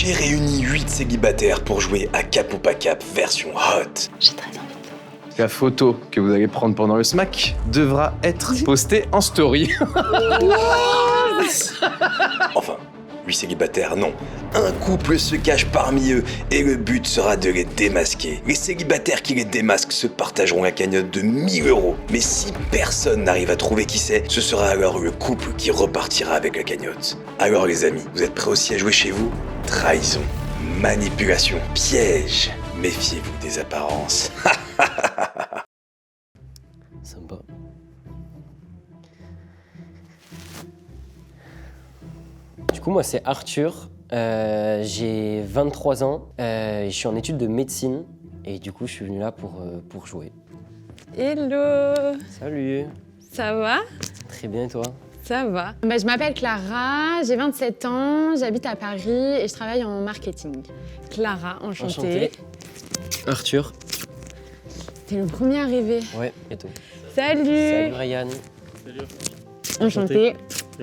J'ai réuni 8 célibataires pour jouer à Cap ou pas Cap version hot. J'ai très envie de La photo que vous allez prendre pendant le smack devra être postée en story. Enfin, 8 célibataires, non. Un couple se cache parmi eux et le but sera de les démasquer. Les célibataires qui les démasquent se partageront la cagnotte de 1 000 €. Mais si personne n'arrive à trouver qui c'est, ce sera alors le couple qui repartira avec la cagnotte. Alors les amis, vous êtes prêts aussi à jouer chez vous? Trahison, manipulation, piège. Méfiez-vous des apparences. Sympa. Du coup, moi, c'est Arthur. J'ai 23 ans. Je suis en études de médecine. Et du coup, je suis venu là pour jouer. Hello. Salut. Ça va? Très bien, et toi? Ça va. Je m'appelle Clara, j'ai 27 ans, j'habite à Paris et je travaille en marketing. Clara, enchantée. Arthur. T'es le premier arrivé. Ouais, et toi? Salut. Salut, Ryan. Enchantée.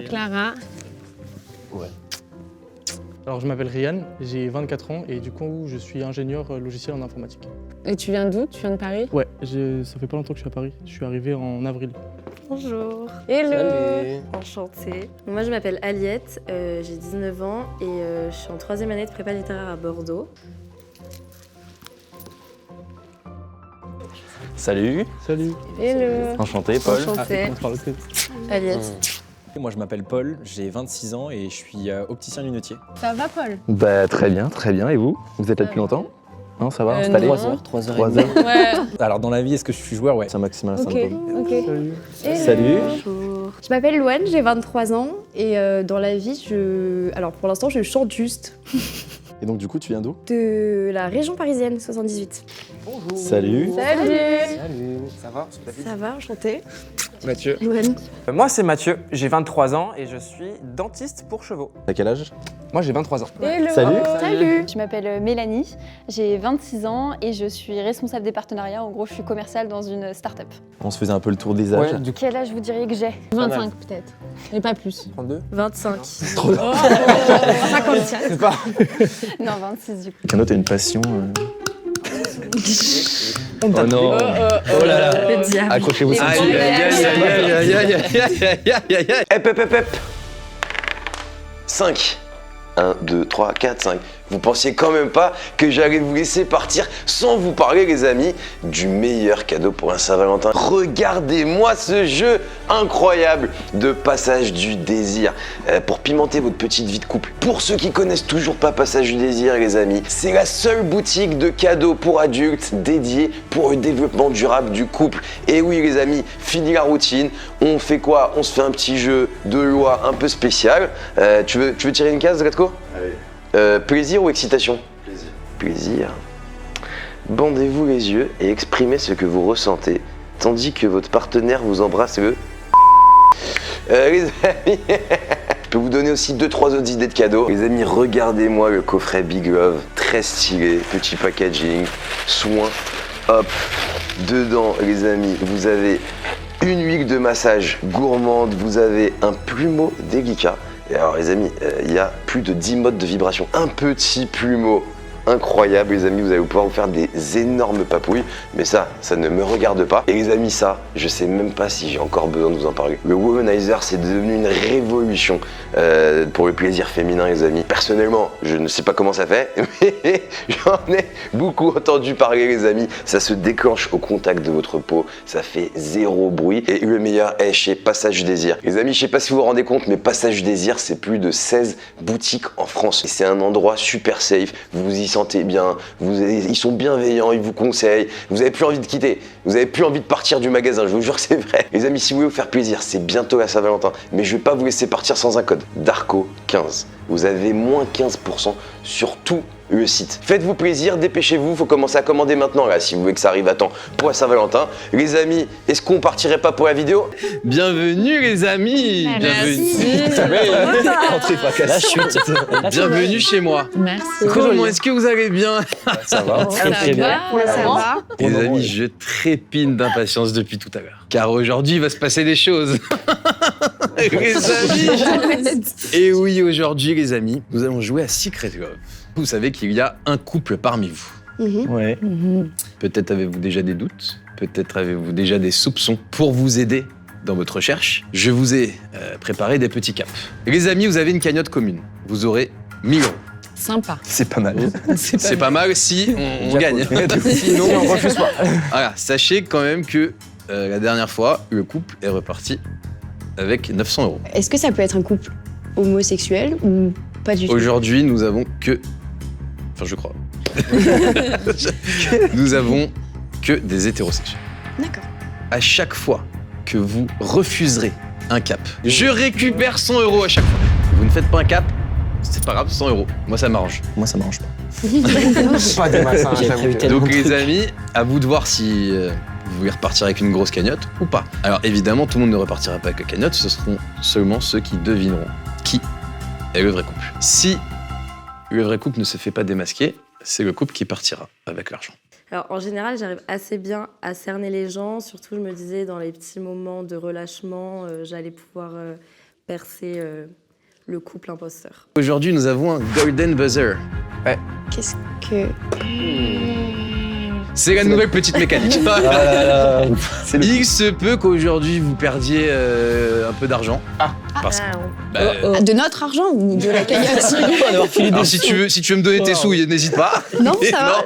Clara. Ouais. Alors je m'appelle Ryan, j'ai 24 ans et du coup je suis ingénieur logiciel en informatique. Et tu viens d'où? Tu viens de Paris? Ouais, ça fait pas longtemps que je suis à Paris, je suis arrivé en avril. Bonjour. Hello. Salut. Enchantée. Moi je m'appelle Aliette, j'ai 19 ans et je suis en 3e année de prépa littéraire à Bordeaux. Salut, Salut. Hello. enchanté Paul. Enchantée. On se parle aussi. Aliette. Moi je m'appelle Paul, j'ai 26 ans et je suis opticien lunetier. Ça va, Paul? Bah très bien, et vous? Vous êtes là depuis longtemps? Non, ça va, installé? 3 heures, 3 heures et 3 demie. heures. Ouais. Alors dans la vie, est-ce que je suis joueur? Ouais. C'est un maximal à Ok, Saint-Paul. ok. Salut. Salut. Bonjour. Je m'appelle Louane, j'ai 23 ans et dans la vie, Alors pour l'instant, je chante juste. Et donc du coup, tu viens d'où? De la région parisienne, 78. Salut. Salut. Salut. Ça va? Ça va, enchantée. Mathieu. Louane. Moi c'est Mathieu, j'ai 23 ans et je suis dentiste pour chevaux. T'as quel âge? Moi j'ai 23 ans. Hello. Salut. Salut. Je m'appelle Mélanie, j'ai 26 ans et je suis responsable des partenariats. En gros, je suis commerciale dans une start-up. On se faisait un peu le tour des âges. Ouais, du coup. Quel âge vous diriez que j'ai? 25 peut-être. Et pas plus. 32. 25. Trop. 54. C'est pas. Non, 26 du coup. Qu'un autre a une passion. Oh non. Oh là là. Le diable. Accrochez-vous. Les ceinture. bons Hep, hep, hep, hep. 5. 1, 2, 3, 4, 5. Vous pensiez quand même pas que j'allais vous laisser partir sans vous parler, les amis, du meilleur cadeau pour un Saint-Valentin. Regardez-moi ce jeu incroyable de Passage du désir pour pimenter votre petite vie de couple. Pour ceux qui connaissent toujours pas Passage du désir, les amis, c'est la seule boutique de cadeaux pour adultes dédiée pour le développement durable du couple. Et oui, les amis, fini la routine. On fait quoi? On se fait un petit jeu de loi un peu spécial. Tu veux tirer une case, Gatko? Allez. Plaisir ou excitation? Plaisir. Plaisir. Bandez-vous les yeux et exprimez ce que vous ressentez, tandis que votre partenaire vous embrasse le... les amis, je peux vous donner aussi 2-3 autres idées de cadeaux. Les amis, regardez-moi le coffret Big Love, très stylé, petit packaging, soin, hop, dedans les amis, vous avez une huile de massage gourmande, vous avez un plumeau délicat. Et alors les amis, il y a plus de 10 modes de vibration. Un petit plumeau incroyable, les amis, vous allez pouvoir vous faire des énormes papouilles, mais ça ne me regarde pas. Et les amis, ça, je sais même pas si j'ai encore besoin de vous en parler. Le Womanizer, c'est devenu une révolution pour le plaisir féminin, les amis. Personnellement, je ne sais pas comment ça fait, mais j'en ai beaucoup entendu parler, les amis. Ça se déclenche au contact de votre peau, ça fait zéro bruit. Et le meilleur est chez Passage du désir. Les amis, je sais pas si vous vous rendez compte, mais Passage du désir, c'est plus de 16 boutiques en France. Et c'est un endroit super safe, vous vous y sentez bien, ils sont bienveillants, ils vous conseillent, vous avez plus envie de quitter, vous avez plus envie de partir du magasin, je vous jure que c'est vrai. Les amis, si vous voulez vous faire plaisir, c'est bientôt la Saint-Valentin, mais je vais pas vous laisser partir sans un code, DARCO15. Vous avez moins 15% sur tout le site. Faites-vous plaisir, dépêchez-vous, faut commencer à commander maintenant là, si vous voulez que ça arrive à temps pour la Saint-Valentin. Les amis, est-ce qu'on partirait pas pour la vidéo? Bienvenue les amis. Entrez fracasse. La chute. Bienvenue chez moi. Merci. Comment est-ce que vous allez bien? Ça va. Très bien. Ça va. Les amis, je trépigne d'impatience depuis tout à l'heure. Car aujourd'hui, il va se passer des choses. Les amis. Et oui, aujourd'hui, les amis, nous allons jouer à Secret Love. Vous savez qu'il y a un couple parmi vous. Ouais. Peut-être avez-vous déjà des doutes, peut-être avez-vous déjà des soupçons. Pour vous aider dans votre recherche, je vous ai préparé des petits caps. Les amis, vous avez une cagnotte commune. Vous aurez 1 000 €. Sympa. C'est pas mal. C'est pas mal si on gagne. Sinon, on refuse pas. Voilà, sachez quand même que la dernière fois, le couple est reparti avec 900 €. Est-ce que ça peut être un couple homosexuel ou pas du tout? Aujourd'hui, nous avons que... Enfin, je crois. Nous avons que des hétérosexuels. D'accord. À chaque fois que vous refuserez un cap, je récupère 100 € à chaque fois. Vous ne faites pas un cap, c'est pas grave, 100 €. Moi, ça m'arrange. Moi, ça m'arrange pas. Pas des massins, J'ai j'avoue. prévu tellement Donc, de les trucs. amis, à vous de voir si vous voulez repartir avec une grosse cagnotte ou pas. Alors, évidemment, tout le monde ne repartira pas avec la cagnotte, ce seront seulement ceux qui devineront qui est le vrai couple. Si le vrai couple ne se fait pas démasquer, c'est le couple qui partira avec l'argent. Alors, en général, j'arrive assez bien à cerner les gens. Surtout, je me disais, dans les petits moments de relâchement, j'allais pouvoir percer le couple imposteur. Aujourd'hui, nous avons un Golden Buzzer. Qu'est-ce que... C'est la nouvelle petite mécanique. Il se peut qu'aujourd'hui, vous perdiez un peu d'argent. Parce que... Ah, de notre argent ou de la cagnotte? Alors, si tu veux me donner tes sous, n'hésite pas. Non, ça va.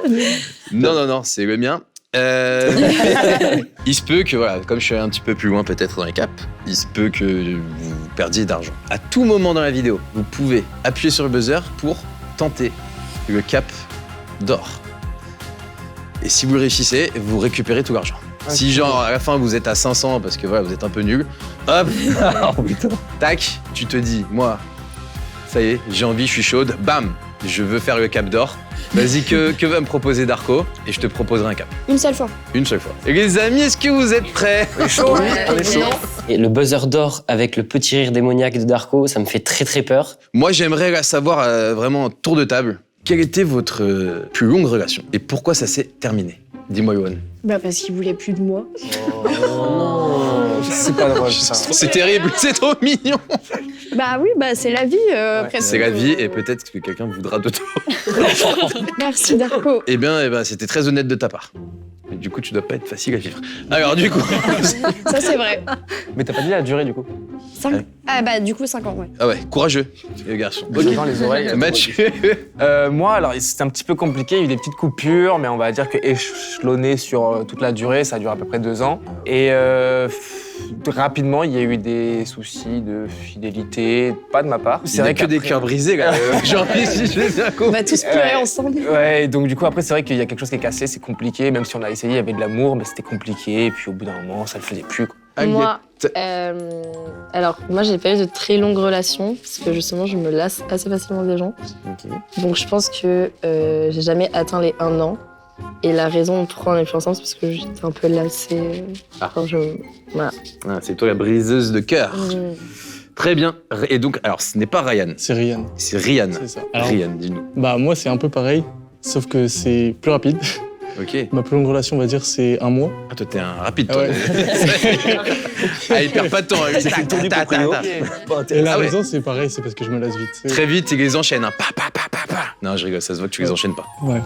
Non, c'est le mien. Il se peut que, voilà, comme je suis un petit peu plus loin peut-être dans les caps, il se peut que vous perdiez d'argent. À tout moment dans la vidéo, vous pouvez appuyer sur le buzzer pour tenter le cap d'or. Et si vous le réussissez, vous récupérez tout l'argent. Si genre à la fin vous êtes à 500 parce que voilà, vous êtes un peu nul, hop, tac, tu te dis, moi, ça y est, j'ai envie, je suis chaude, bam, je veux faire le cap d'or. Vas-y, que va me proposer Darko? Et je te proposerai un cap. Une seule fois. Une seule fois. Et les amis, est-ce que vous êtes prêts? On est chaud, on est chaud. Et le buzzer d'or avec le petit rire démoniaque de Darko, ça me fait très très peur. Moi, j'aimerais la savoir vraiment en tour de table. Quelle était votre plus longue relation? Et pourquoi ça s'est terminé? Dis-moi, Yoann. Bah parce qu'il voulait plus de moi. C'est pas drôle, ça. C'est terrible, c'est trop mignon. Bah oui, bah c'est la vie. Après C'est tout. la vie et peut-être que quelqu'un voudra de toi. Merci Darko. Eh bien, c'était très honnête de ta part. Mais du coup, tu dois pas être facile à vivre. Alors, du coup... Ça c'est vrai. Mais t'as pas dit la durée du coup? 5... Ah bah du coup 5 ans, ouais. Ah ouais, courageux, les garçons. Devant les oreilles. Mathieu. Moi, alors, c'était un petit peu compliqué. Il y a eu des petites coupures, mais on va dire que échelonné sur toute la durée, ça dure à peu près 2 ans. Et rapidement, il y a eu des soucis de fidélité, pas de ma part. C'est vrai que des cœurs brisés, là. J'ai envie, si je vais bien On va tous pleurer ensemble. Ouais, donc du coup, après, c'est vrai qu'il y a quelque chose qui est cassé, c'est compliqué. Même si on a essayé, il y avait de l'amour, mais c'était compliqué. Et puis au bout d'un moment, ça le faisait plus, quoi. Moi, alors moi j'ai pas eu de très longues relations parce que justement je me lasse assez facilement des gens. Donc je pense que j'ai jamais atteint les 1 an et la raison pour en être ensemble c'est parce que j'étais un peu lassée. Voilà. Ah, c'est toi la briseuse de cœur. Très bien. Et donc, alors ce n'est pas Ryan. C'est Ryan. C'est Ryan. C'est ça. Alors, Ryan, dis-nous. bah moi c'est un peu pareil, sauf que c'est plus rapide. Ok. Ma plus longue relation, on va dire, c'est 1 mois. Ah, toi, t'es un rapide, toi. Ouais. Ah, il perd pas de temps. Hein. Et la Ah ouais. raison, c'est pareil, c'est parce que je me lasse vite. Très vite, il les enchaîne. Hein. Pa. Non, je rigole, ça se voit que tu les enchaînes pas. Ouais.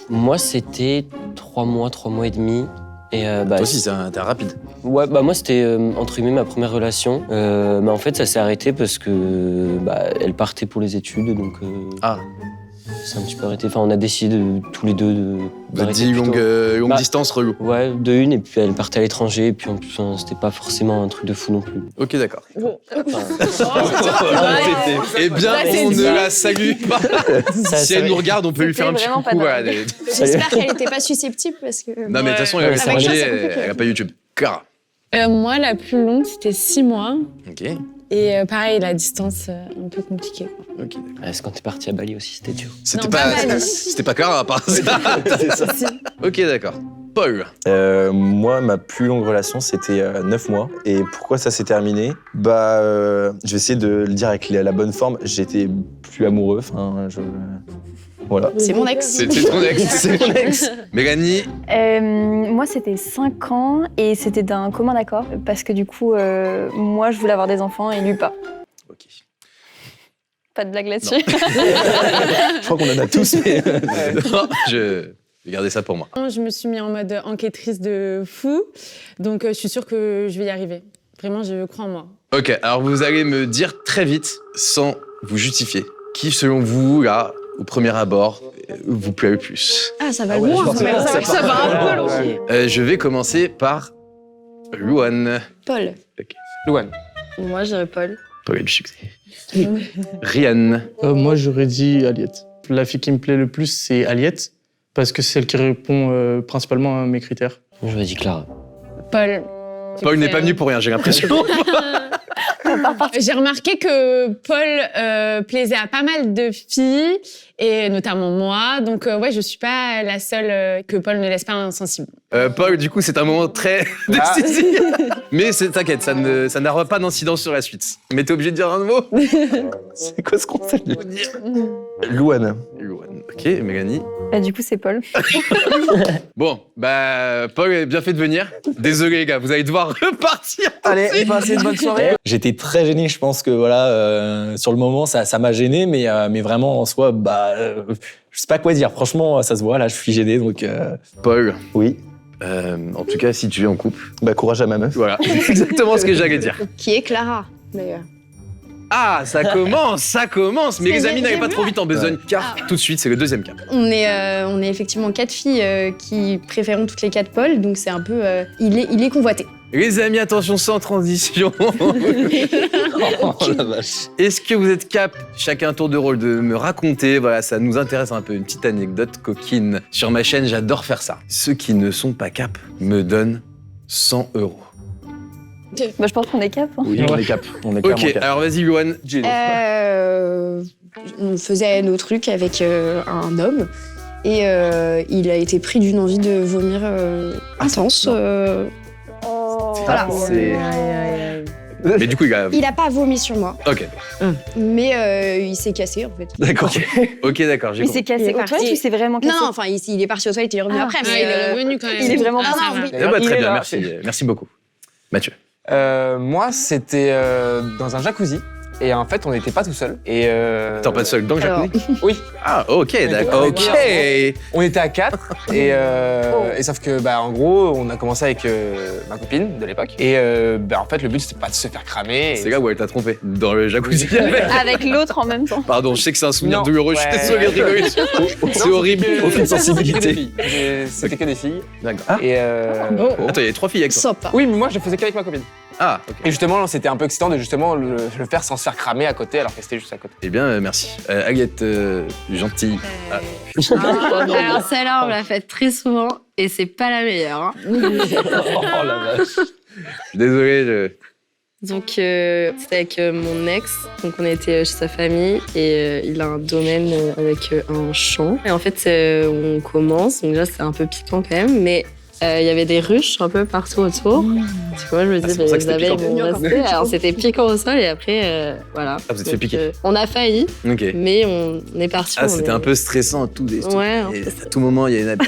Moi, c'était 3 mois et demi. Et Toi aussi, t'es rapide. Ouais, bah moi, c'était entre guillemets ma première relation. Mais en fait, ça s'est arrêté parce que elle partait pour les études, donc c'est un petit peu arrêté. Enfin, on a décidé tous les deux de. Vous avez dit longue distance relou. Ouais, de une, et puis elle partait à l'étranger, et puis en plus, c'était pas forcément un truc de fou non plus. Ok, d'accord. Ouais. Eh bien, on ne la salue pas. Si elle nous regarde, on peut lui faire un petit vraiment coucou. pas Voilà, J'espère qu'elle était pas susceptible parce que... Non, mais de toute façon, elle Avec va ça, s'arranger, c'est compliqué. elle a pas YouTube. Clara. Moi, la plus longue, c'était 6 mois. Ok. Et pareil, la distance, un peu compliquée. Quoi. Ok. Est-ce quand t'es parti à Bali aussi, c'était dur? C'était Non, pas, pas Bali. c'était pas Clara, à part ça. Ok, d'accord. Paul. Moi, ma plus longue relation, c'était 9 mois. Et pourquoi ça s'est terminé? Je vais essayer de le dire avec la bonne forme. J'étais plus amoureux. Enfin, voilà. C'est mon ex. C'était ton ex. C'est mon ex. Mélanie. Moi, c'était 5 ans et c'était d'un commun accord parce que du coup, moi, je voulais avoir des enfants et lui pas. Ok. Pas de blague là-dessus. Je crois qu'on en a tous. Mais... Non, je vais garder ça pour moi. Je me suis mis en mode enquêtrice de fou, donc je suis sûre que je vais y arriver. Vraiment, je crois en moi. Ok, alors vous allez me dire très vite, sans vous justifier, qui selon vous, là, au premier abord, vous plaît le plus. Ah, ça va loin. Ça va un peu loin. Je vais commencer par Louane. Paul. Louane. Moi, je dirais Paul. Paul a du succès. Ryan. Moi, j'aurais dit Aliette. La fille qui me plaît le plus, c'est Aliette, parce que c'est celle qui répond principalement à mes critères. J'aurais dit Clara. Paul. Paul n'est pas venu pour rien, j'ai l'impression. J'ai remarqué que Paul plaisait à pas mal de filles, et notamment moi. Donc, ouais, je suis pas la seule que Paul ne laisse pas insensible. Paul, du coup, c'est un moment très décisif. Mais t'inquiète, ça n'aura pas d'incidence sur la suite. Mais t'es obligé de dire un mot. C'est quoi ce concept? Louane. Louane. Ok, Mélanie. Du coup, c'est Paul. Bon, bah, Paul a bien fait de venir. Désolé, les gars, vous allez devoir repartir. Allez, passez une bonne soirée. J'étais très gêné, je pense que voilà, sur le moment, ça m'a gêné, mais vraiment, en soi, je sais pas quoi dire. Franchement, ça se voit, là, je suis gêné, donc... Paul. Oui. En tout cas, si tu es en couple... Bah, courage à ma meuf. Voilà, c'est exactement ce que j'allais dire. Qui est Clara, d'ailleurs. Ah, ça commence. Mais les amis, n'allez pas j'ai trop vu. vite en besogne, car tout de suite, c'est le deuxième cap. On est effectivement 4 filles qui préférons toutes les 4 Paul, donc c'est un peu... il est convoité. Les amis, attention, sans transition. Oh la vache. Est-ce que vous êtes cap, chacun tour de rôle, de me raconter, voilà, ça nous intéresse un peu, une petite anecdote coquine. Sur ma chaîne, j'adore faire ça. Ceux qui ne sont pas cap me donnent 100 €. Je pense qu'on est cap. Hein. Oui, on est cap. On est clairement Ok, cap. alors vas-y, Louane. On faisait nos trucs avec un homme et il a été pris d'une envie de vomir intense. Voilà. Mais du coup, Il a pas vomi sur moi, Ok, mais il s'est cassé en fait. d'accord. Ok, d'accord, j'ai Il compris. s'est cassé Il est aux parti. toilettes ou c'est vraiment cassé? Non, enfin il est parti aux toilettes, il est revenu après. Ah, Mais il est revenu quand même. il est vraiment Ah, pas ça non, va. oui. Eh bah, Il très est bien, là. merci beaucoup. Mathieu. Moi, c'était dans un jacuzzi. Et en fait, on n'était pas tout seul. Et T'es pas seul dans le Alors. jacuzzi? Oui. Ah, ok, d'accord. Ok. On était à 4 et sauf que en gros on a commencé avec ma copine de l'époque et en fait le but c'était pas de se faire cramer. C'est là où elle t'a trompé, dans le jacuzzi. Avec l'autre en même temps. Pardon, je sais que c'est un souvenir Non, douloureux, je suis ouais, désolé de rigoler. C'est horrible. Aucune sensibilité. C'était que des filles. D'accord. Et Attends, il y a 3 filles avec toi. sympa. oui, mais moi je le faisais qu'avec ma copine. Ah, ok. Et justement c'était un peu excitant de justement le faire sans se faire cramer à côté alors que c'était juste à côté. Eh bien, merci. Agathe, gentille. Ah. Alors celle-là, on l'a faite très souvent et c'est pas la meilleure. Hein. Oh la vache. Désolé, Donc c'était avec mon ex, donc on était chez sa famille et il a un domaine avec un champ. Et en fait on commence, donc là c'est un peu piquant quand même, mais il y avait des ruches un peu partout autour. Parce que moi je me c'est dis, pour ça que les c'était abeilles piquant. vont rester. Alors c'était piquant au sol et après voilà. Ah, vous êtes fait Donc, piquer. on a failli, ok. mais on est parti. Ah, c'était un peu stressant, tout. Ouais, un Et peu. à tout moment, il y a une abeille.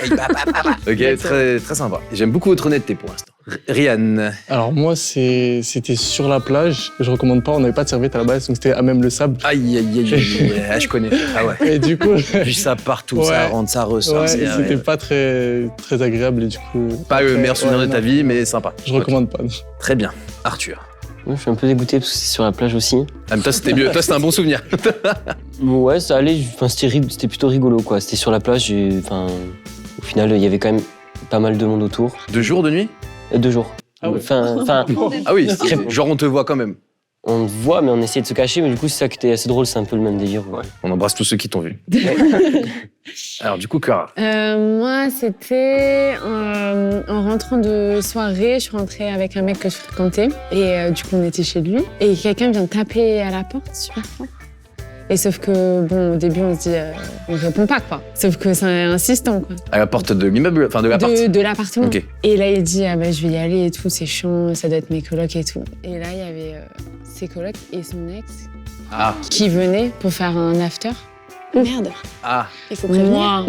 Ok, très, très sympa. J'aime beaucoup votre honnêteté pour l'instant. Ryan. Alors moi, c'était sur la plage. Je recommande pas, on n'avait pas de serviette à la base, donc c'était à même le sable. Aïe, aïe, aïe, aïe. Ah, je connais. Ah ouais. Et du coup, Puis ça partout, ça Ouais. rentre, ça ressort. ouais, c'est- c'était pas très agréable et du coup... Pas le meilleur souvenir de ta non. vie, mais sympa. Je recommande pas. Très bien. Arthur. Moi, je suis un peu dégoûté parce que c'est sur la plage aussi. Ah, mais toi, c'était mieux. Toi, c'était un bon souvenir. Ouais, ça allait. Enfin, c'était plutôt rigolo, quoi. C'était sur la plage. Au final, il y avait quand même pas mal de monde autour. 2 jours, de nuit? 2 jours. Ah ouais. Enfin, Ah oui, genre on te voit quand même. on te voit, mais on essaie de se cacher. Mais du coup, c'est ça qui était assez drôle. C'est un peu le même délire. Ouais. On embrasse tous ceux qui t'ont vu. Alors, du coup, Clara. Moi, c'était en rentrant de soirée, je suis rentrée avec un mec que je fréquentais et du coup, on était chez lui et quelqu'un vient taper à la porte super fort. Et sauf que, bon, au début, on se dit, on répond pas, quoi. Sauf que c'est insistant, quoi. À la porte de l'immeuble, enfin de l'appart. De l'appartement. Ok. Et là, il dit, ah bah, je vais y aller et tout, c'est chiant, ça doit être mes colocs et tout. Et là, il y avait ses colocs et son ex Ah. qui venaient pour faire un after. Merde, Ah. il faut prévenir. Moi,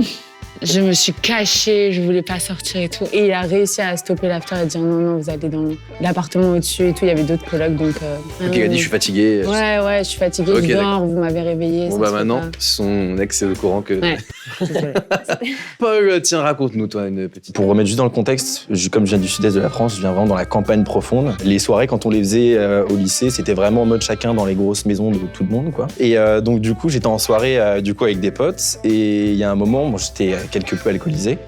Je me suis cachée, je voulais pas sortir et tout. Et il a réussi à stopper l'after et à dire non, vous allez dans l'appartement au-dessus et tout. Il y avait d'autres colocs, donc... Ok, il a dit je suis fatigué. Ouais, je suis fatiguée, Ok, je dors, d'accord. vous m'avez réveillée. Bon ça bah se fait maintenant, pas. son ex est au courant que... Ouais. Paul, tiens, raconte-nous toi une petite... Pour remettre juste dans le contexte, comme je viens du sud-est de la France, je viens vraiment dans la campagne profonde. Les soirées, quand on les faisait au lycée, c'était vraiment en mode chacun dans les grosses maisons de tout le monde, quoi. Et donc du coup, j'étais en soirée avec des potes. Et il y a un moment, j'étais quelque peu alcoolisé.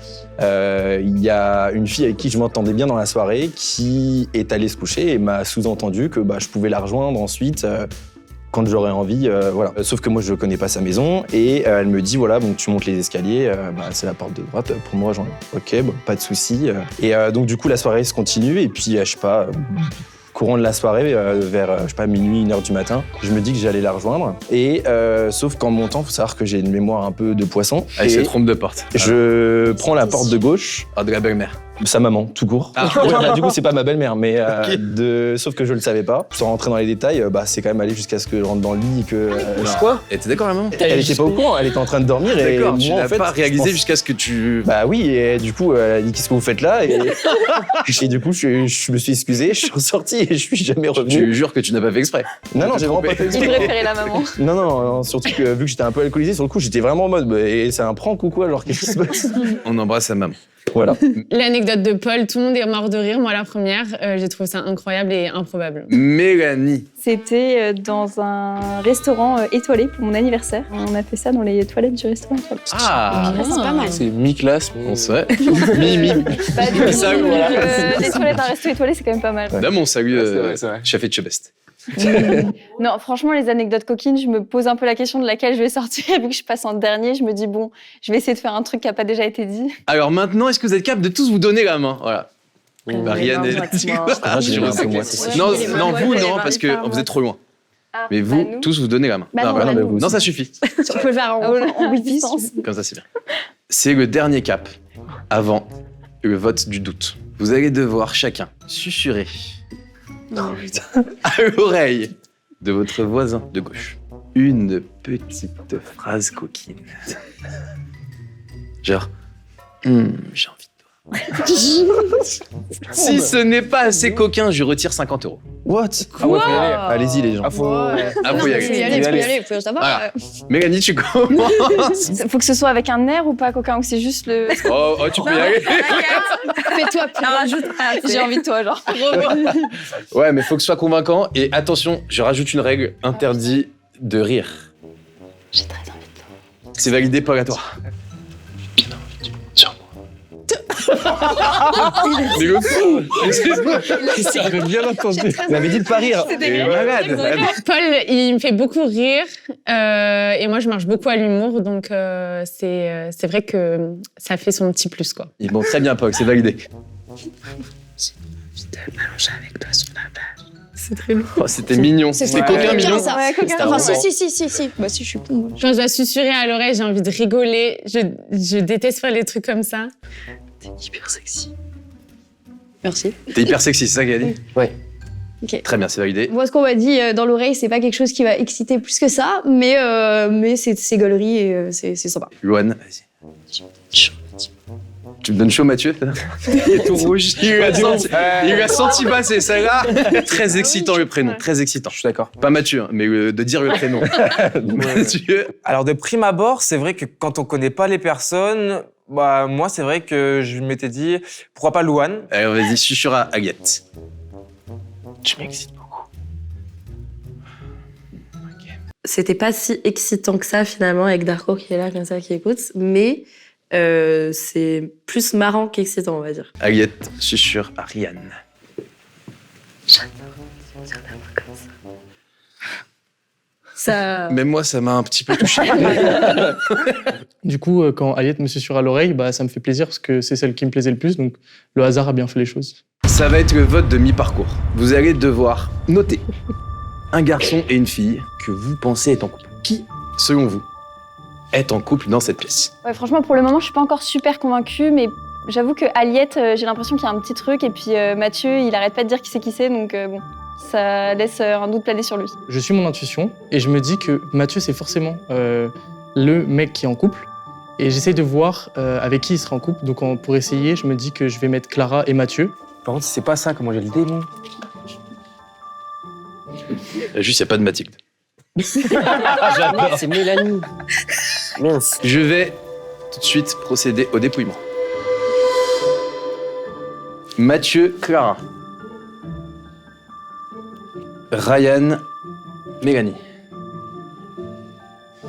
Il y a une fille avec qui je m'entendais bien dans la soirée qui est allée se coucher et m'a sous-entendu que je pouvais la rejoindre ensuite. Quand j'aurais envie, voilà. Sauf que moi, je connais pas sa maison et elle me dit, voilà, bon, tu montes les escaliers, c'est la porte de droite pour me rejoindre. Ok, bon, pas de souci. Et donc, du coup, la soirée se continue et puis, je sais pas, courant de la soirée, vers, je sais pas, minuit, 1h du matin, je me dis que j'allais la rejoindre. Et sauf qu'en montant, faut savoir que j'ai une mémoire un peu de poisson. Ah, il se trompe de porte. Je prends la porte de gauche. Ah, de la belle-mère. Sa maman, tout court. Ah. Ouais, du coup, c'est pas ma belle-mère, mais sauf que je le savais pas. Sans rentrer dans les détails, c'est quand même allé jusqu'à ce que je rentre dans le lit et que. Quoi? Et t'es d'accord, maman? Elle était pas au courant, elle était en train de dormir et D'accord, moi, tu en n'as fait, pas réalisé je pense- jusqu'à ce que tu... Bah oui, et du coup, elle a dit qu'est-ce que vous faites là et du coup, je me suis excusé, je suis ressorti et je suis jamais revenu. Tu jures que tu n'as pas fait exprès. Non, j'ai vraiment pas fait Il exprès. préférait la maman. Non, surtout que vu que j'étais un peu alcoolisé, sur le coup, j'étais vraiment en mode, et c'est un prank ou quoi, genre qu'est-ce qui se passe? On embrasse sa maman. Voilà. L'anecdote de Paul, tout le monde est mort de rire. Moi, la première, j'ai trouvé ça incroyable et improbable. Mélanie. C'était dans un restaurant étoilé pour mon anniversaire. On a fait ça dans les toilettes du restaurant étoilé. Ah, C'est pas mal. C'est mi-classe. on sait. Mimi. Bah, du coup, Ça, voilà. les toilettes d'un resto étoilé, c'est quand même pas mal. Là, mon salut, C'est vrai. chef et chebest. Non, franchement, les anecdotes coquines, je me pose un peu la question de laquelle je vais sortir. Vu que je passe en dernier, je me dis, bon, je vais essayer de faire un truc qui n'a pas déjà été dit. Alors maintenant, est-ce que vous êtes capable de tous vous donner la main? Voilà. Bah, Ryan est... J'ai un peu moi, c'est Non, Ouais, non, vous, ouais, non, ouais, parce ouais, que vous êtes trop loin. Ah, Mais bah, vous, nous. tous, vous donnez la main. Bah non, voilà. bah, nous. Non, ça suffit. Tu peux le faire en distance. Comme ça, c'est bien. C'est le dernier cap avant le vote du doute. Vous allez devoir chacun susurrer à l'oreille de votre voisin de gauche une petite phrase coquine. Genre, j'ai envie de toi. Si ce n'est pas assez coquin, je retire 50 €. What? Ah ouais, faut y aller. Allez-y, les gens. Ah, faut... Ah, faut y Tu peux y aller. aller, faut savoir. Voilà. Mélanie, tu commences. Faut que ce soit avec un air ou pas coquin, ou c'est juste le. Oh, tu peux y aller. Fais-toi rajoute. J'ai envie de toi, genre. Ouais, mais faut que ce soit convaincant. Et attention, je rajoute une règle, interdit de rire. J'ai très envie de toi. C'est validé par toi. Mais le fou, excuse-moi. J'avais bien entendu. Il m'avait dit de pas rire. T'es malade. Paul, il me fait beaucoup rire et moi, je marche beaucoup à l'humour, donc c'est vrai que ça fait son petit plus, quoi. Bon, très bien, Paul, c'est validé. C'est très lourd. Oh, c'était mignon. C'était coquin, mignon. ça. Ouais, coquin. Enfin, Ouais. si. Bah, si, je suis con. Quand je dois susurrer à l'oreille, j'ai envie de rigoler. Je déteste faire les trucs comme ça. Hyper sexy. Merci. T'es hyper sexy, c'est ça qu'elle a dit? Ouais. Ok. Très bien, c'est validé. Moi, ce qu'on m'a dit dans l'oreille, c'est pas quelque chose qui va exciter plus que ça, mais c'est gaulerie et c'est sympa. Luan, vas-y. Tu me donnes chaud, Mathieu? Il est tout rouge. Il lui a senti passer, celle-là. Très excitant le prénom, très excitant. Je suis d'accord. Pas Mathieu, hein, mais de dire le prénom. Mathieu. Alors, de prime abord, c'est vrai que quand on connaît pas les personnes, bah, moi, c'est vrai que je m'étais dit, pourquoi pas Louane? Allez, vas-y, chuchure à Agathe. Tu m'excites beaucoup. C'était pas si excitant que ça, finalement, avec Darko qui est là, comme ça, qui écoute, mais c'est plus marrant qu'excitant, on va dire. Agathe, chuchure à Ryan. Ça. Même moi, ça m'a un petit peu touché. Du coup, quand Aliette me susurre à l'oreille, ça me fait plaisir parce que c'est celle qui me plaisait le plus, donc le hasard a bien fait les choses. Ça va être le vote de mi-parcours. Vous allez devoir noter un garçon et une fille que vous pensez être en couple. Qui, selon vous, est en couple dans cette pièce? Ouais, franchement, pour le moment, je suis pas encore super convaincue, mais j'avoue que Aliette, j'ai l'impression qu'il y a un petit truc, et puis Mathieu, il arrête pas de dire qui c'est, donc bon, ça laisse un doute planer sur lui. Je suis mon intuition et je me dis que Mathieu, c'est forcément le mec qui est en couple. Et j'essaye de voir avec qui il sera en couple. Donc pour essayer, je me dis que je vais mettre Clara et Mathieu. Par contre, si c'est pas ça, comment j'ai le démon? Juste, il n'y a pas de Mathilde. C'est Mélanie. Mince. Je vais tout de suite procéder au dépouillement. Mathieu, Clara. Ryan, Mélanie.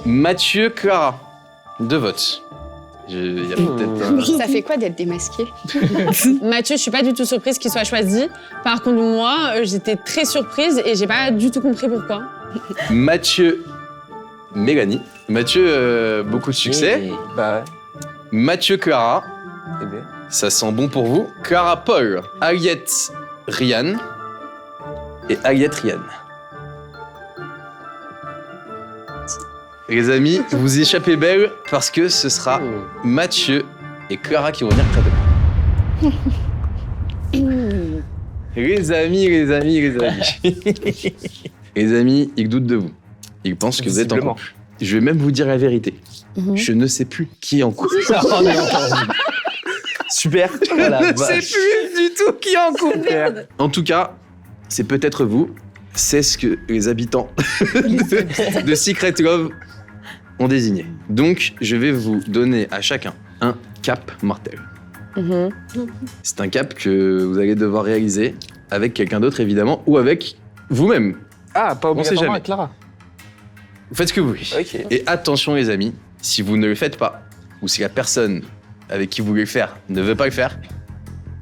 Mathieu, Clara. 2 votes. Il y a peut-être Ça fait quoi d'être démasqué? Mathieu, je suis pas du tout surprise qu'il soit choisi. Par contre, moi, j'étais très surprise et j'ai pas du tout compris pourquoi. Mathieu, Mélanie. Mathieu, beaucoup de succès. Bah ouais. Mathieu, Clara. Eh ben. Ça sent bon pour vous. Clara, Paul. Aliette, Ryan. Et Aliette, Ryan. Les amis, vous échappez belle parce que ce sera Mathieu et Clara qui vont venir près de moi. Les amis. Les amis, ils doutent de vous. Ils pensent que vous êtes en couple. Je vais même vous dire la vérité. Je ne sais plus qui est en couple. Super. Je ne sais plus du tout qui est en couple. En tout cas, c'est peut-être vous. C'est ce que les habitants de Secret Love ont désigné. Donc, je vais vous donner à chacun un cap mortel. C'est un cap que vous allez devoir réaliser avec quelqu'un d'autre, évidemment, ou avec vous-même. Ah, pas On sait obligatoirement jamais. avec Clara. Vous faites ce que vous voulez. Ok. Et attention, les amis, si vous ne le faites pas, ou si la personne avec qui vous voulez le faire ne veut pas le faire,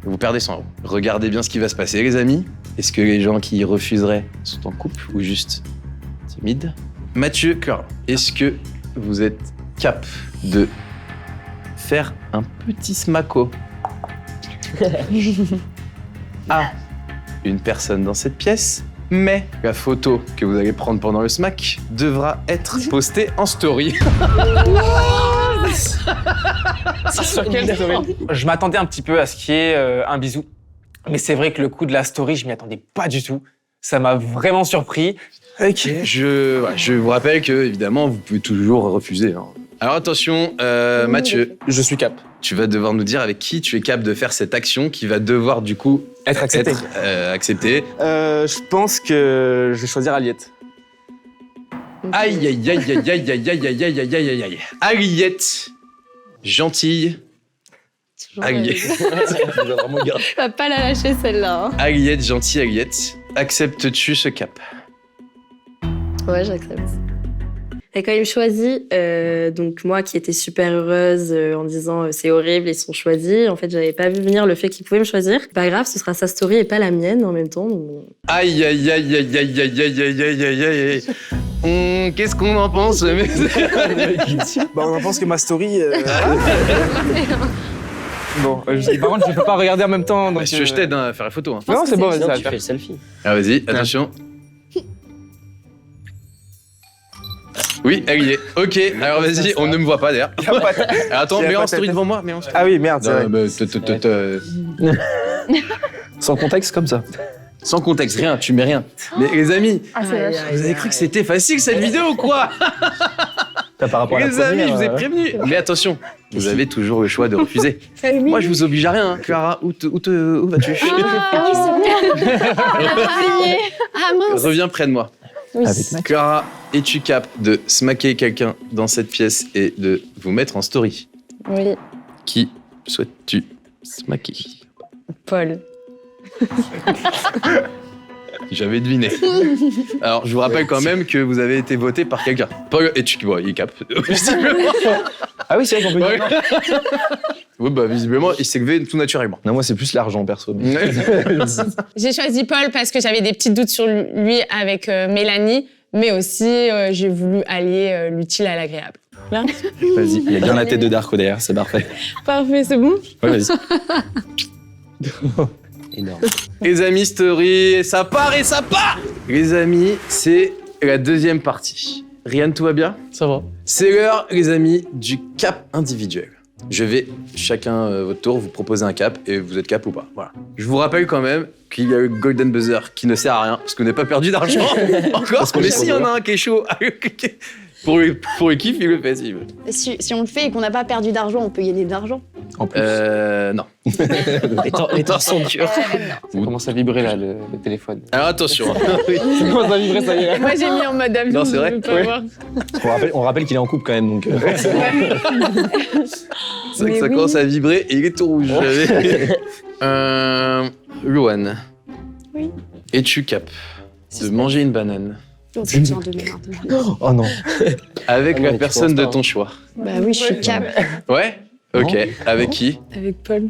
vous perdez 100 €. Regardez bien ce qui va se passer, les amis. Est-ce que les gens qui refuseraient sont en couple ou juste timides? Mathieu, Clara, est-ce que vous êtes cap de faire un petit smacko à une personne dans cette pièce, mais la photo que vous allez prendre pendant le smack devra être postée en story. Sur quelle story? Je m'attendais un petit peu à ce qu'il y ait un bisou. Mais c'est vrai que le coup de la story, je m'y attendais pas du tout. Ça m'a vraiment surpris. Ok. Je vous rappelle que, évidemment, vous pouvez toujours refuser. Hein. Alors attention, Mathieu. Je suis cap. Tu vas devoir nous dire avec qui tu es capable de faire cette action qui va devoir, du coup, Être accepté. acceptée. Je pense que je vais choisir Aliette. Aïe, aïe, aïe, aïe, aïe, aïe, aïe, aïe, aïe, aïe, aïe, aïe. Aliette, gentille. Aliette. Va pas la lâcher celle-là. Hein. Aliette, gentille Aliette. Acceptes-tu ce cap? Ouais, j'accepte. Elle a quand même choisi, donc moi qui étais super heureuse en disant c'est horrible, ils sont choisis. En fait, j'avais pas vu venir le fait qu'ils pouvaient me choisir. Pas grave, ce sera sa story et pas la mienne en même temps. Donc... Aïe, aïe, aïe, aïe, aïe, aïe, aïe, aïe, aïe, aïe, aïe. Qu'est-ce qu'on en pense? Bah, on en pense que ma story. Bon, par contre, je peux pas regarder en même temps. Donc, je t'aide à faire la photo. Hein. Non, c'est bon, vas-y. Sinon, tu fais le selfie. Ah, vas-y, attention. Oui, elle y est. Ok, alors vas-y, on ne me voit pas d'ailleurs. Alors, attends, mets en story devant moi. Ah oui, merde, c'est vrai. Sans contexte comme ça. Sans contexte, rien, tu mets rien. Mais les amis, vous avez cru que c'était facile cette vidéo ou quoi? Par rapport à la Les amis, je vous ai première, prévenu. Mais attention, vous avez toujours le choix de refuser. Moi, je vous oblige à rien. Hein. Clara, où vas-tu? Ah mince. Reviens près de moi. Oui. Clara, es-tu capable de smacker quelqu'un dans cette pièce et de vous mettre en story? Oui, Qui souhaites-tu smacker? Paul. J'avais deviné. Alors, je vous rappelle quand même que vous avez été voté par quelqu'un. Paul, et tu... Bon, il capte. Visiblement. Ah oui, c'est vrai qu'on peut dire. Oui, bah, visiblement, il s'est levé tout naturellement. Non, moi, c'est plus l'argent, perso. J'ai choisi Paul parce que j'avais des petits doutes sur lui avec Mélanie, mais aussi j'ai voulu allier l'utile à l'agréable. Là. Vas-y, il y a bien la tête de Darko derrière, c'est parfait. Parfait, c'est bon? Ouais, vas-y. Énorme. Les amis, story, ça part et ça part. Les amis, c'est la deuxième partie. Ryan, tout va bien? Ça va. C'est l'heure, les amis, du cap individuel. Je vais, chacun votre tour, vous proposer un cap et vous êtes cap ou pas. Voilà. Je vous rappelle quand même qu'il y a le Golden Buzzer qui ne sert à rien parce qu'on n'a pas perdu d'argent encore. Mais s'il y en a un qui est chaud, Pour le kiff, il le fait s'il veut. Si on le fait et qu'on n'a pas perdu d'argent, on peut gagner de l'argent. En plus. Non. Les temps sont durs. Ça commence à vibrer là, le téléphone. Alors attention. Ça commence à vibrer, ça y est. Moi, j'ai mis en mode avion. Non, c'est vrai. je veux pas voir. On rappelle qu'il est en couple quand même, donc. C'est vrai que ça commence à vibrer et il est tout rouge. Louane. Oui. Es-tu cap de manger une banane Oh, putain de merde. Oh non. avec Ah non, la mais tu personne de penses pas, ton choix? Bah oui, je suis cap. Ouais. Ok. Avec qui? Avec Paul.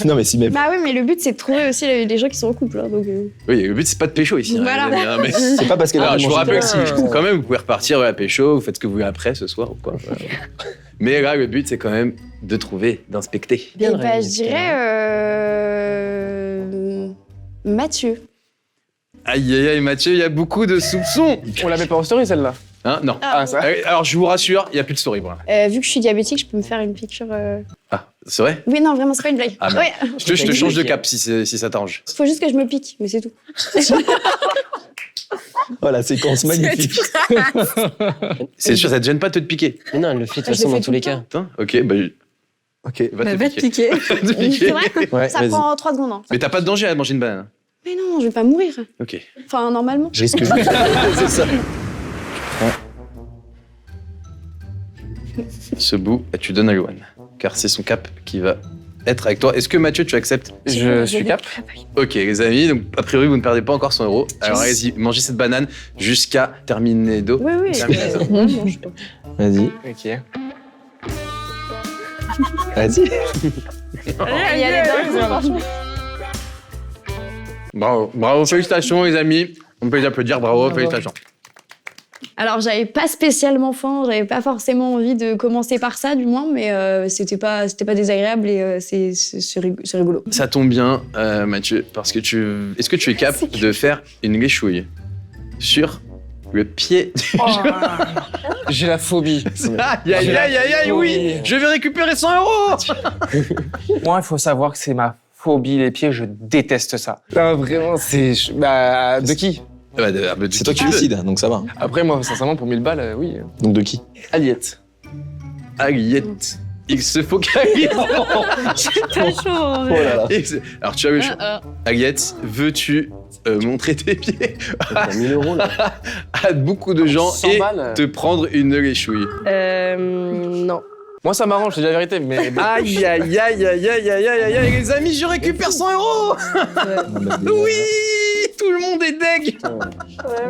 Non, mais si, mais. Bah oui, mais le but, c'est de trouver aussi les gens qui sont en couple. Hein, donc, Oui, le but c'est pas de pécho ici. hein, Voilà. les amis, hein, mais... C'est pas parce qu'elle Alors, a je vous mangé rappelle de- que si, quand même, vous pouvez repartir à la pécho, vous faites ce que vous voulez après ce soir ou quoi. Voilà. Mais là, le but, c'est quand même de trouver, d'inspecter. et bah, je dirais Mathieu. Aïe, aïe, aïe, Mathieu, il y a beaucoup de soupçons. On la met pas en story celle-là. Hein? Non. Ah, ça. Alors, je vous rassure, il n'y a plus de story, voilà. Vu que je suis diabétique, je peux me faire une picture. Ah, c'est vrai? Oui, non, vraiment, c'est pas une blague. Ah, ouais. Je te change de cap si ça t'arrange. Faut juste que je me pique, mais c'est tout. Oh, la séquence magnifique. C'est sûr, ça te gêne pas de te piquer? Mais non, elle le fait de toute Je le façon fais dans tout tous les le temps. cas. Putain, ok, bah. Ok. Va te piquer. Va te piquer. C'est vrai Ouais, Ça vas-y. prend 3 secondes. Hein. Mais t'as pas de danger à manger une banane. Mais non, je vais pas mourir. Ok. Enfin, normalement. Je risque. C'est ça. Ce bout, tu donnes à Louane, car c'est son cap qui va être avec toi. Est-ce que Mathieu, tu acceptes? Je suis cap. Ok, les amis, donc a priori, vous ne perdez pas encore 100 €. Alors allez-y, mangez cette banane jusqu'à terminer d'eau. Oui, oui. Vas-y. Ok. Vas-y. Il y a les dingues. Bravo, félicitations les amis. On peut les applaudir, bravo, félicitations. Alors, j'avais pas spécialement faim, j'avais pas forcément envie de commencer par ça, du moins, mais c'était pas désagréable et c'est rigolo. Ça tombe bien, Mathieu, parce que est-ce que tu es capable de faire une léchouille sur le pied? J'ai la phobie. Aïe, aïe, aïe, aïe, aïe, oui. Je vais récupérer 100 €. Moi, il faut savoir que c'est ma phobie, les pieds, je déteste ça. Non, vraiment, c'est. Bah, de qui? C'est toi qui décides, donc ça va. Après, moi, sincèrement, pour 1000 balles, oui. Donc de qui? Aliette. Aliette. Il se focalise. T'as chaud. Oh là là. Alors, tu as le choix. Aliette, veux-tu montrer tes pieds 1000 € là. à beaucoup de gens 100 et balles. te prendre une léchouille? Non. Moi, ça m'arrange, c'est la vérité, mais. Aïe, aïe, aïe, aïe, aïe, aïe, aïe, aïe, les amis, je récupère 100 €. Oui, tout le monde est deg.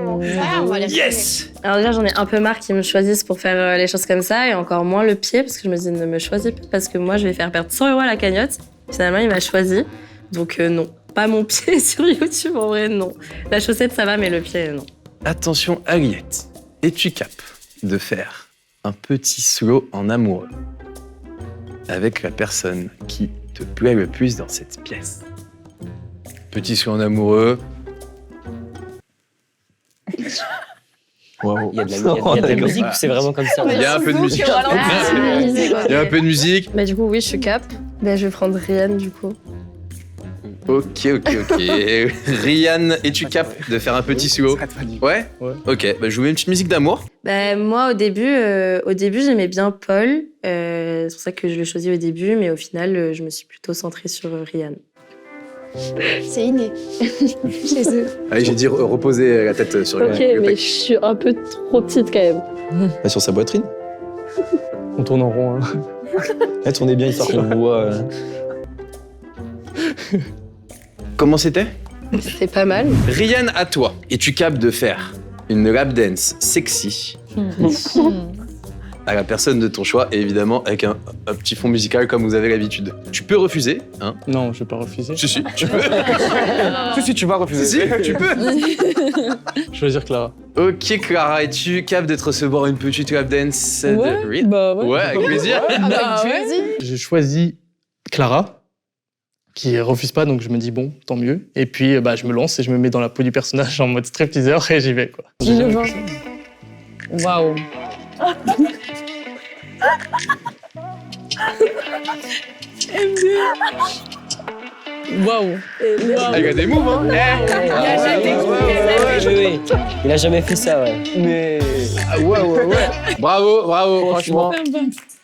on va les Yes. Alors déjà, j'en ai un peu marre qu'ils me choisissent pour faire les choses comme ça, et encore moins le pied, parce que je me dis ne me choisis pas, parce que moi, je vais faire perdre 100 € à la cagnotte. Finalement, il m'a choisi, donc non. Pas mon pied sur YouTube, en vrai, non. La chaussette, ça va, mais le pied, non. Attention, Aliette, es-tu cap de faire un petit slow en amoureux avec la personne qui te plaît le plus dans cette pièce? Petit slow en amoureux. Waouh. Il y a de la musique ou c'est vraiment comme ça? Il y a un peu de musique. Il y a un peu de musique. Bah du coup, oui, je suis cap. Bah je vais prendre Ryan, du coup. Ok. Ryan, es-tu cap de faire un petit slow? Ouais. Ok, bah je vous mets une petite musique d'amour. Bah moi, au début j'aimais bien Paul. C'est pour ça que je l'ai choisi au début, mais au final, je me suis plutôt centrée sur Ryan. C'est inné. Chez eux. Allez, j'ai dit reposer la tête sur Ok, le mais pec. je suis un peu trop petite quand même. Bah, sur sa poitrine. On tourne en rond. Hein. Tournez bien histoire qu'on le voit. Comment c'était? C'était pas mal. Ryan, à toi. Es-tu capable de faire une lap dance sexy à la personne de ton choix et évidemment avec un petit fond musical comme vous avez l'habitude? Tu peux refuser, hein? Non, je vais pas refuser. Si, tu peux. Si, tu vas refuser. Si, tu peux. Choisir Clara. Ok, Clara, es-tu capable de te recevoir une petite lap dance de Ryan? Bah ouais. Ouais, avec plaisir. J'ai choisi Clara, qui refuse pas, donc je me dis bon, tant mieux. Et puis bah, je me lance et je me mets dans la peau du personnage en mode stripteaseur et j'y vais quoi. Je vois. Waouh. Waouh. Ah, il y a des moves, hein. Oui. Il a jamais fait ça, ouais. Mais. Ouais. Bravo, franchement.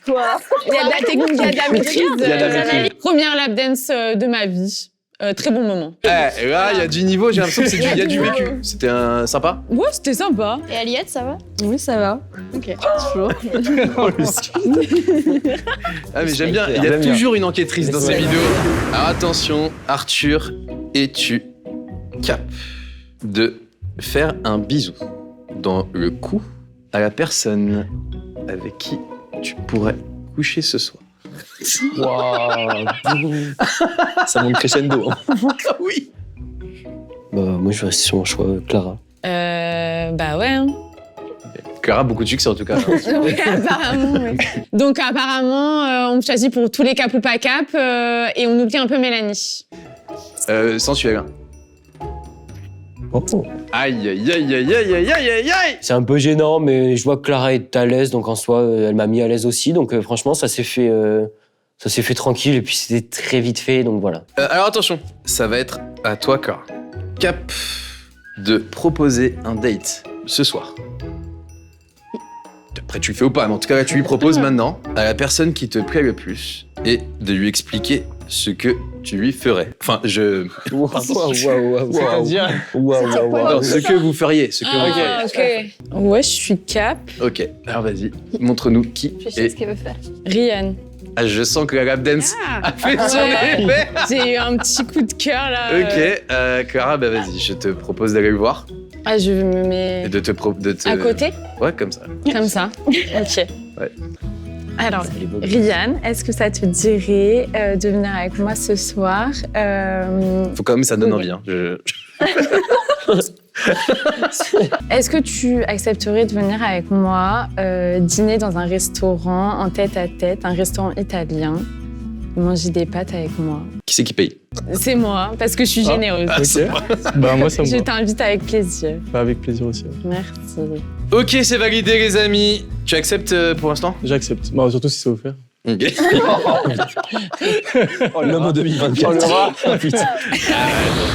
Quoi? Il y a de la technique, il y a de la maîtrise. Il y a de la maîtrise. Première lap dance de ma vie. Très bon moment. Et là, il y a du niveau, j'ai l'impression que il y a du vécu. C'était sympa. Ouais, c'était sympa. Et Aliette, ça va? Oui, ça va. Ok. Toujours. Ah, mais j'aime bien, il y a toujours une enquêtrice dans ces vidéos. Alors attention, Arthur, es-tu cap de faire un bisou dans le cou à la personne avec qui tu pourrais coucher ce soir? Waouh. Ça monte crescendo. Hein. Oui. Bah, moi, je reste sur mon choix, Clara. Bah ouais. Hein. Clara, beaucoup de succès en tout cas. Oui, apparemment. Oui. Donc apparemment, on me choisit pour tous les cap ou pas cap et on oublie un peu Mélanie. Sensuel. Oh. Aïe. C'est un peu gênant, mais je vois que Clara est à l'aise, donc en soi, elle m'a mis à l'aise aussi. Donc franchement, ça s'est fait tranquille et puis c'était très vite fait, donc voilà. Alors attention, ça va être à toi, Clara. Cap de proposer un date ce soir. Après, tu le fais ou pas, mais en tout cas, là, tu lui proposes maintenant à la personne qui te plaît le plus et de lui expliquer ce que tu lui ferais. Enfin, Waouh. C'est-à-dire Non, ce que vous feriez. Ce que vous feriez. Ok. Ouais, je suis cap. Ok, alors vas-y, montre-nous qui Je sais est. ce qu'elle veut faire. Ryan. Ah, je sens que la lap dance a fait son effet. J'ai eu un petit coup de cœur là. Ok, Clara, bah vas-y, je te propose d'aller le voir Ah, je me mets et de te à côté, Ouais, comme ça. comme ça. Ok. Ouais. Alors, Ryan, est-ce que ça te dirait de venir avec moi ce soir Faut quand même que ça donne envie. Hein. Est-ce que tu accepterais de venir avec moi dîner dans un restaurant en tête-à-tête, un restaurant italien, manger des pâtes avec moi? Qui c'est qui paye? C'est moi, parce que je suis généreuse. Ok. Bah, moi, ça me Je va. t'invite avec plaisir. Bah, avec plaisir aussi. Ouais. Merci. Ok, c'est validé, les amis. Tu acceptes pour l'instant? J'accepte. Bah, surtout si c'est offert. Ok. L'homme en 2024. Putain.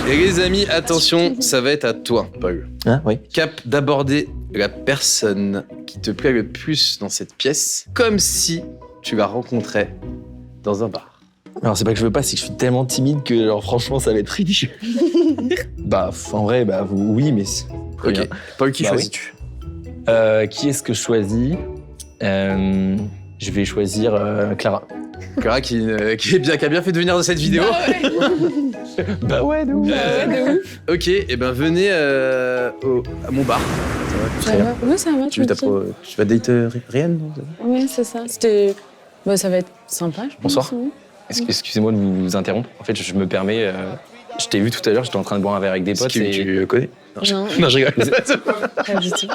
Et les amis, attention, ça va être à toi, Paul. Hein, oui. Cap d'aborder la personne qui te plaît le plus dans cette pièce, comme si tu la rencontrais dans un bar. Alors c'est pas que je veux pas, c'est que je suis tellement timide que alors, franchement ça va être ridicule. Bah en vrai, bah oui, mais c'est très Ok. bien. Paul, qui Bah choisis-tu? Qui est-ce que je choisis Je vais choisir Clara. Clara qui a bien fait de venir dans cette vidéo. Bah ouais, de ouf. Ok, et ben venez à mon bar. Ça va? Oui, ça va. Tu vas date Ryan, non? Oui, c'est ça. C'était... Bah, ça va être sympa, je pense. Bonsoir. Oui. Excusez-moi de vous interrompre. En fait, je me permets. Je t'ai vu tout à l'heure, j'étais en train de boire un verre avec des potes. Tu le connais? Non, Non, je rigole. pas du tout.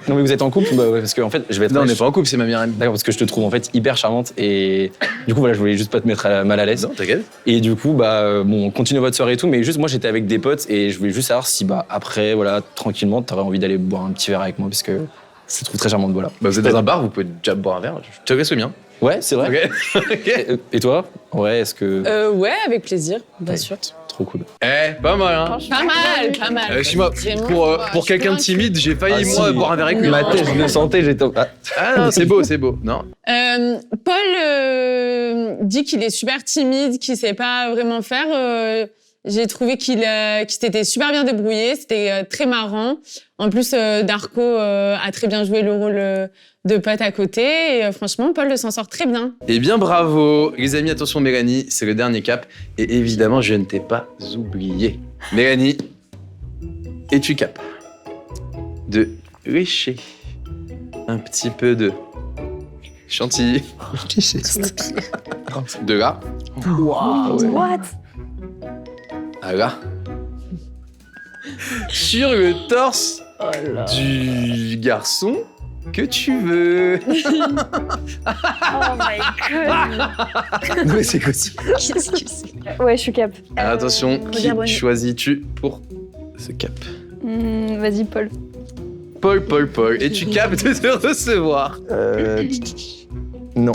Non, mais vous êtes en couple? Bah, ouais, parce que en fait, je vais être. Non, on n'est pas en couple, c'est ma mère. D'accord, parce que je te trouve en fait hyper charmante et du coup voilà, je voulais juste pas te mettre mal à l'aise. Non, t'inquiète. Et du coup bah bon, continuez votre soirée et tout, mais juste moi j'étais avec des potes et je voulais juste savoir si bah après voilà tranquillement t'aurais envie d'aller boire un petit verre avec moi parce que je te trouve très charmante, voilà. Bah, vous êtes dans un bar, vous pouvez déjà boire un verre. Je te laisse le mien. Ouais, c'est vrai. Ok. Et toi, en vrai, est-ce que Ouais, avec plaisir, bien sûr. trop cool. Pas mal, hein. Pas mal. Excuse-moi, Vraiment, pour quelqu'un de timide, j'ai failli, moi, boire un verre avec lui. Ma tête, je le sentais, j'étais. Ah non, c'est beau. Non. Paul dit qu'il est super timide, qu'il sait pas vraiment faire. J'ai trouvé qu'il s'était super bien débrouillé, c'était très marrant. En plus, Darko a très bien joué le rôle de pote à côté. Et franchement, Paul s'en sort très bien. Eh bien, bravo. Les amis, attention, Mélanie, c'est le dernier cap. Et évidemment, je ne t'ai pas oublié. Mélanie, es-tu cap de lécher un petit peu de chantilly de là What? à là sur le torse du garçon que tu veux. Oh my god. Mais c'est quoi ça? Qu'est-ce que c'est? Ouais, je suis cap. Attention, qui regarde, bonne. choisis-tu pour ce cap? Vas-y, Paul. Paul. Es-tu cap de te recevoir? Non.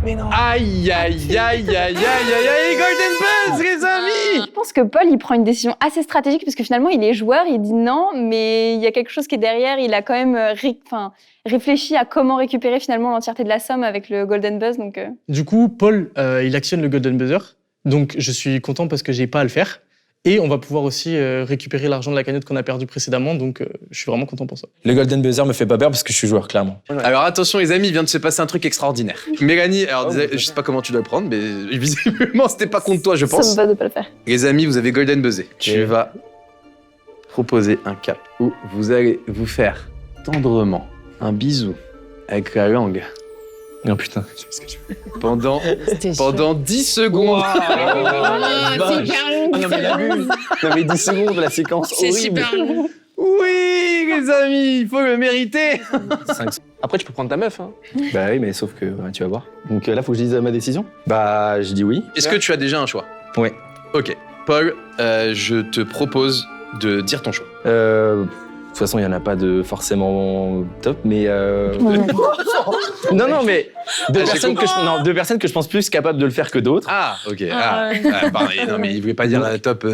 Mais non. Aïe, aïe, aïe, aïe, aïe, aïe, aïe, Golden Buzz, les amis! Je pense que Paul, il prend une décision assez stratégique parce que finalement, il est joueur, il dit non, mais il y a quelque chose qui est derrière. Il a quand même réfléchi à comment récupérer finalement l'entièreté de la somme avec le Golden Buzz. Donc, Du coup, Paul, il actionne le Golden Buzzer. Donc, je suis content parce que j'ai pas à le faire. Et on va pouvoir aussi récupérer l'argent de la cagnotte qu'on a perdu précédemment. Donc, je suis vraiment content pour ça. Le Golden Buzzer me fait pas peur parce que je suis joueur, clairement. Alors attention les amis, il vient de se passer un truc extraordinaire. Mélanie, alors je sais pas comment tu dois le prendre, mais visiblement c'était pas contre toi je pense. ça me va de pas le faire. Les amis, vous avez Golden Buzzé. Tu vas proposer un cap où vous allez vous faire tendrement un bisou avec la langue. Oh putain. Pendant 10 secondes. C'est hyper long. Non mais l'abus. Non mais 10 secondes, la séquence C'est horrible. super long. Oui les amis, il faut le mériter. Après, tu peux prendre ta meuf. Hein. Bah oui, mais sauf que tu vas voir. Donc là, faut que je dise ma décision. Bah, je dis oui. Est-ce que tu as déjà un choix? Ouais. Ok. Paul, je te propose de dire ton choix. De toute façon, il n'y en a pas de forcément top, mais... non, mais deux personnes que je pense plus capables de le faire que d'autres. Ah, ok. Non, mais il voulait pas dire top.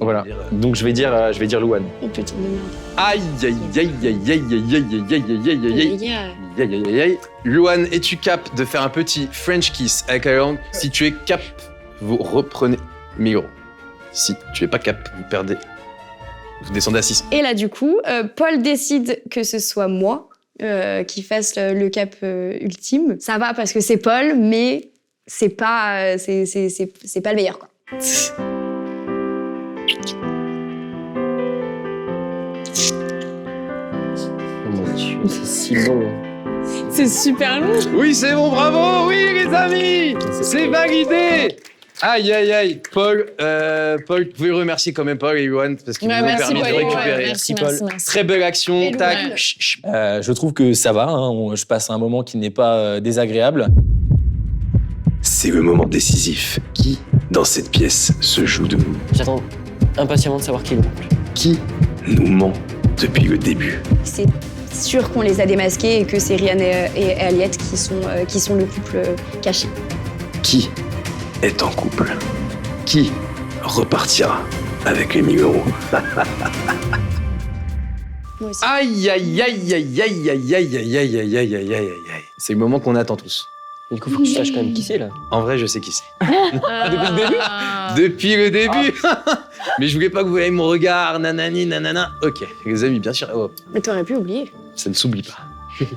Voilà. Donc je vais dire Louane. Putain de merde. Aïe, aïe, aïe, aïe, aïe, aïe, aïe, aïe, aïe, aïe, aïe, aïe. Luan, es-tu cap de faire un petit French kiss avec la langue? Si tu es cap, vous reprenez 1000 euros. Si tu es pas cap, vous perdez. Vous descendez à 6. Et là, du coup, Paul décide que ce soit moi qui fasse le cap ultime. Ça va parce que c'est Paul, mais c'est pas, c'est pas le meilleur, quoi. Oh mon Dieu, c'est si long. C'est super long. Oui, c'est bon, bravo. Oui, les amis, c'est validé. Aïe, aïe, aïe. Paul, vous pouvez remercier quand même Paul et Luan parce qu'ils vous ont permis de récupérer. Merci. Très belle action. Et Tac. Luan. Je trouve que ça va. Je passe un moment qui n'est pas désagréable. C'est le moment décisif. Qui, dans cette pièce, se joue de nous? J'attends impatiemment de savoir qui est le couple. Qui nous ment depuis le début? C'est sûr qu'on les a démasqués et que c'est Ryan et Aliette qui sont le couple caché. Qui est en couple? Qui repartira avec les 1000 euros? Moi aussi. Aïe, aïe, aïe, aïe, aïe, aïe, aïe, aïe, aïe, aïe, aïe, aïe, aïe, aïe. C'est le moment qu'on attend tous. Du coup, faut que tu saches quand même qui c'est là. En vrai, je sais qui c'est. Depuis le début. Depuis le début. Mais je voulais pas que vous voyez mon regard, nanani, nanana. Ok, les amis, bien sûr. Oh, Mais t'aurais pu oublier. ça ne s'oublie pas.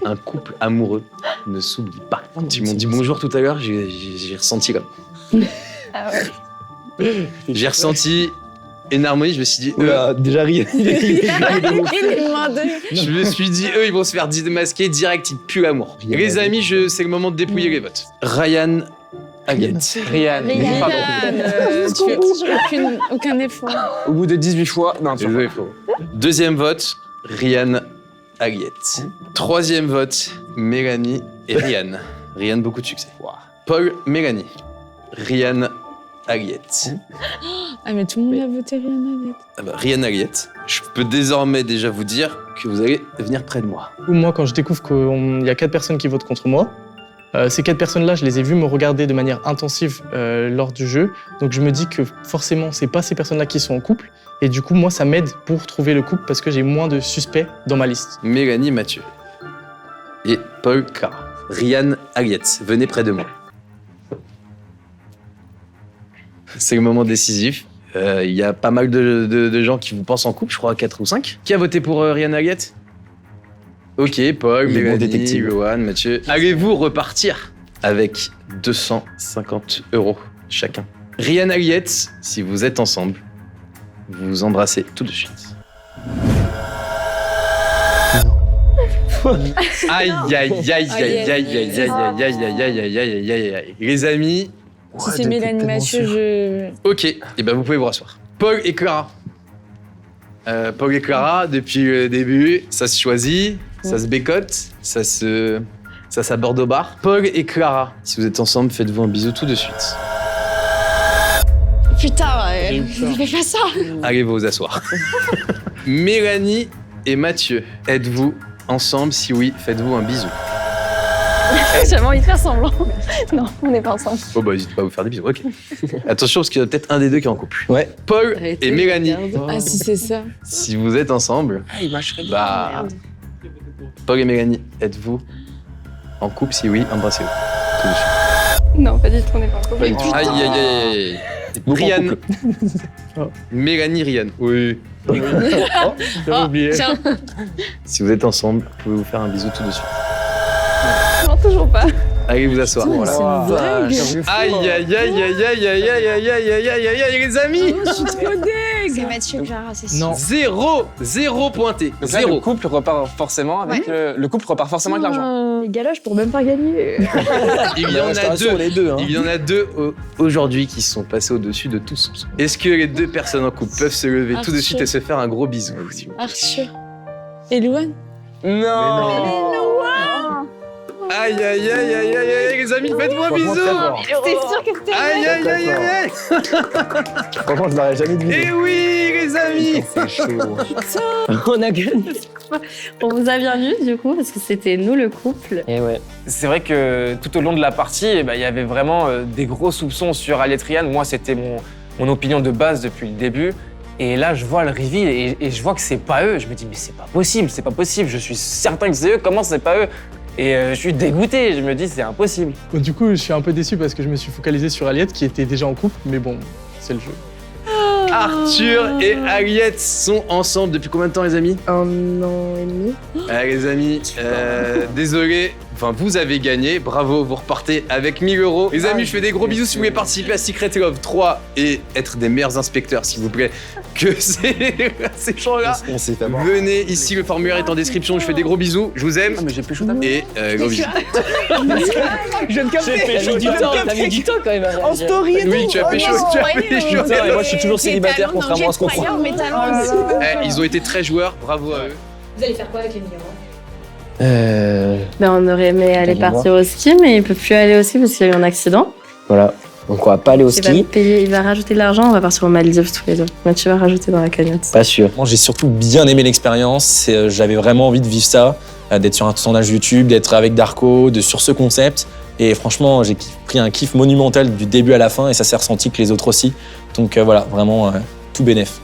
Un couple amoureux ne s'oublie pas. Tu m'as dit bonjour tout à l'heure, j'ai ressenti comme. Ah ouais. J'ai ressenti une harmonie, je me suis dit. Déjà rien. Je me suis dit, eux, ils vont se faire démasquer direct, ils puent l'amour. Les amis, c'est le moment de dépouiller les votes. Ryan Aguette. Ryan. Pardon. Tu fais aucun effort. Au bout de 18 fois. Non, tu Désolé, faux. Deuxième vote, Ryan Aguette. Troisième vote, Mélanie et Ryan. Ryan, beaucoup de succès. Paul, Mélanie. Ryan Aguette. Ah, mais tout le monde a voté Ryan. Ah bah, Ryan Aguette, je peux désormais déjà vous dire que vous allez venir près de moi. Moi, quand je découvre qu'il y a 4 personnes qui votent contre moi, ces 4 personnes-là, je les ai vues me regarder de manière intensive lors du jeu. Donc je me dis que forcément, c'est pas ces personnes-là qui sont en couple. Et du coup, moi, ça m'aide pour trouver le couple parce que j'ai moins de suspects dans ma liste. Mélanie, Mathieu. Et Paul, Clara. Ryan Aguette, venez près de moi. C'est le moment décisif. Il y a pas mal de gens qui vous pensent en couple, je crois 4 ou 5. Qui a voté pour Ryan Aguette? Ok, Paul, Les bons Mélanie, détectives. Luan, Mathieu. Allez-vous repartir avec 250 € chacun? Ryan Aguette, si vous êtes ensemble, vous vous embrassez tout de suite. Aïe, aïe, aïe, aïe, aïe, aïe, aïe, aïe, aïe, aïe, aïe, aïe, aïe, aïe, aïe, aïe. Les amis, Si c'est Mélanie Mathieu, je. ok, et ben vous pouvez vous rasseoir. Paul et Clara. Paul et Clara, depuis le début, ça se choisit, ça se bécote, ça s'aborde au bar. Paul et Clara, si vous êtes ensemble, faites-vous un bisou tout de suite. Putain, fais pas ça. Allez vous asseoir. Mélanie et Mathieu, êtes-vous ensemble? Si oui, faites-vous un bisou. J'avais envie de faire semblant. Non, on n'est pas ensemble. Oh bah n'hésitez pas à vous faire des bisous, ok. Attention parce qu'il y a peut-être un des deux qui est en couple. Ouais. Paul Arrêtez, et Mélanie, Ah, si c'est ça. si vous êtes ensemble, bah... Paul et Mélanie, êtes-vous en couple? Si oui, embrassez-vous. Tout de suite. Non, pas du tout, on n'est pas en couple. Aïe aïe aïe aïe. Ryan. Mélanie, Ryan. Oui. J'avais oublié. Tiens. Si vous êtes ensemble, vous pouvez vous faire un bisou tout de suite. Non, toujours pas. Allez vous asseoir. Putain, c'est une blague. Aïe aïe aïe aïe aïe aïe aïe aïe aïe aïe aïe aïe aïe aïe les amis. Je suis trop deg. C'est Mathieu Clara, c'est sûr. Non. Zéro pointé. Donc là, le Zéro. couple repart forcément avec le couple repart forcément avec l'argent. Les galoches pour même pas gagner. Il y en a Restauration, deux. les deux. Hein. Il y en a deux aujourd'hui qui sont passés au-dessus de tout soupçon. Est-ce que les deux personnes en couple peuvent se lever tout de suite et se faire un gros bisou? Arthur. Et Louane. Non. Aïe aïe aïe aïe aïe aïe les amis, faites-moi un bisou. C'est sûr que c'était Aïe aïe aïe aïe aïe. Franchement, je l'aurais jamais deviné. Et oui les amis. C'est chaud. On a gagné. On vous a bien vu du coup parce que c'était nous le couple. Et ouais. C'est vrai que tout au long de la partie, eh ben, il y avait vraiment des gros soupçons sur Aliette Ryan. Moi, c'était mon opinion de base depuis le début. Et là, je vois le reveal et je vois que c'est pas eux. Je me dis, mais c'est pas possible. Je suis certain que c'est eux. Comment c'est pas eux? Et je suis dégoûté. Je me dis, c'est impossible. Bon, du coup, je suis un peu déçu parce que je me suis focalisé sur Aliette qui était déjà en couple, mais bon, c'est le jeu. Arthur et Aliette sont ensemble depuis combien de temps les amis? 1 an et demi. Les amis, désolé, enfin vous avez gagné, bravo, vous repartez avec 1000 €. Les amis, je fais des gros bisous si vous voulez participer à Secret Love 3 et être des meilleurs inspecteurs s'il vous plaît, que ces gens-là. On s'est fait avoir. Venez ici, le formulaire est en description, je fais des gros bisous, je vous aime. Ah, mais j'ai plus chaud Et gros bisous. Je viens de capter. T'as mis du temps quand même. En story et Oui, tu as fait chaud, tu as fait chaud. Putain, et moi, je suis toujours célibataire, contrairement à ce qu'on croit. Ils ont été très joueurs, bravo à eux. Vous allez faire quoi avec les millions? Ben, on aurait aimé aller partir au ski, mais il peut plus aller au ski parce qu'il y a eu un accident. Voilà. Donc on va pas aller au ski. Il va rajouter de l'argent, on va partir aux Maldives tous les deux. Mathieu va rajouter dans la cagnotte. Pas sûr. Moi, j'ai surtout bien aimé l'expérience. J'avais vraiment envie de vivre ça, d'être sur un tournage YouTube, d'être avec Darko, sur ce concept. Et franchement, j'ai pris un kiff monumental du début à la fin et ça s'est ressenti que les autres aussi. Donc voilà, vraiment tout bénef.